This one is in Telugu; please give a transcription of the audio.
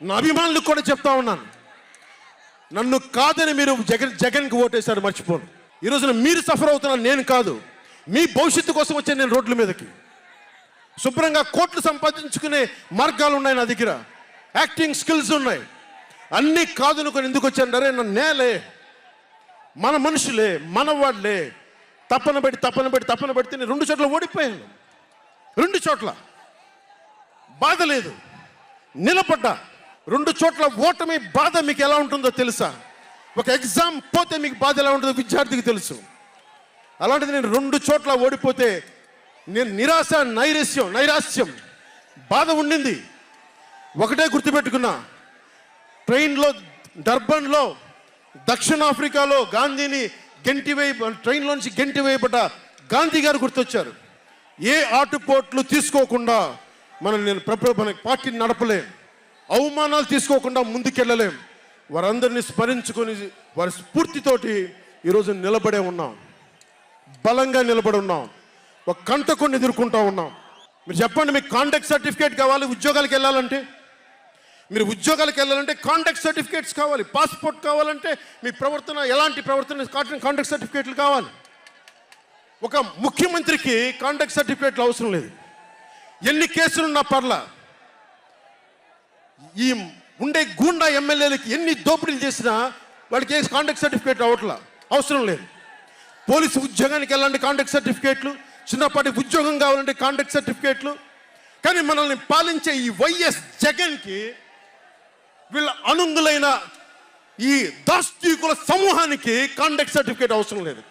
నా అభిమానులకు కూడా చెప్తా ఉన్నాను, నన్ను కాదని మీరు జగన్కి ఓటేశారు మర్చిపోను. ఈ రోజున మీరు సఫర్ అవుతున్నారు, నేను కాదు. మీ భవిష్యత్తు కోసం వచ్చాను నేను రోడ్ల మీదకి. శుభ్రంగా కోట్లు సంపాదించుకునే మార్గాలు ఉన్నాయి నా దగ్గర, యాక్టింగ్ స్కిల్స్ ఉన్నాయి. అన్నీ కాదనుకొని ఎందుకు వచ్చాను? అరే నన్ను నేలే, మన మనుషులే, మన వాళ్ళే, తప్పన పెడితే నేను 2 చోట్ల ఓడిపోయాను. 2 చోట్ల బాధ లేదు, నిలబడ్డా. 2 చోట్ల ఓటమి బాధ మీకు ఎలా ఉంటుందో తెలుసా? ఒక ఎగ్జామ్ పోతే మీకు బాధ ఎలా ఉంటుందో విద్యార్థికి తెలుసు. అలాంటిది నేను 2 చోట్ల ఓడిపోతే నేను నిరాశ, నైరాశ్యం, బాధ ఉండింది. ఒకటే గుర్తుపెట్టుకున్నా, ట్రైన్లో డర్బన్లో దక్షిణాఫ్రికాలో గాంధీని ట్రైన్లోంచి గెంటి వేయబడ్డ గాంధీ గారు గుర్తొచ్చారు. ఏ ఆటుపోట్లు తీసుకోకుండా మన పార్టీని నడపలేం, అవమానాలు తీసుకోకుండా ముందుకెళ్ళలేం. వారందరినీ స్మరించుకొని వారి స్ఫూర్తితోటి ఈరోజు నిలబడే ఉన్నాం, బలంగా నిలబడి ఉన్నాం, ఒక కంటకుని ఎదుర్కొంటూ ఉన్నాం. మీరు చెప్పండి, మీకు కాంటాక్ట్ సర్టిఫికేట్ కావాలి ఉద్యోగాలకు వెళ్ళాలంటే? మీరు ఉద్యోగాలకు వెళ్ళాలంటే కాంటాక్ట్ సర్టిఫికేట్స్ కావాలి, పాస్పోర్ట్ కావాలంటే మీ ప్రవర్తన ఎలాంటి ప్రవర్తన కాంటాక్ట్ సర్టిఫికేట్లు కావాలి. ఒక ముఖ్యమంత్రికి కాంటాక్ట్ సర్టిఫికేట్లు అవసరం లేదు. ఎన్ని కేసులున్నా పర్లా, ఈ ఉండే గూండా ఎమ్మెల్యేలకి ఎన్ని దోపిడీలు చేసినా వాడికి ఏ కాంటాక్ట్ సర్టిఫికేట్ అవసరం లేదు. పోలీసు ఉద్యోగానికి వెళ్ళాలంటే కాంటాక్ట్ సర్టిఫికేట్లు, చిన్నపాటి ఉద్యోగం కావాలంటే కాంటాక్ట్ సర్టిఫికేట్లు. కానీ మనల్ని పాలించే ఈ వైఎస్ జగన్కి, వీళ్ళ అనుంగులైన ఈ దాష్టీకుల సమూహానికి కాంటాక్ట్ సర్టిఫికేట్ అవసరం లేదు.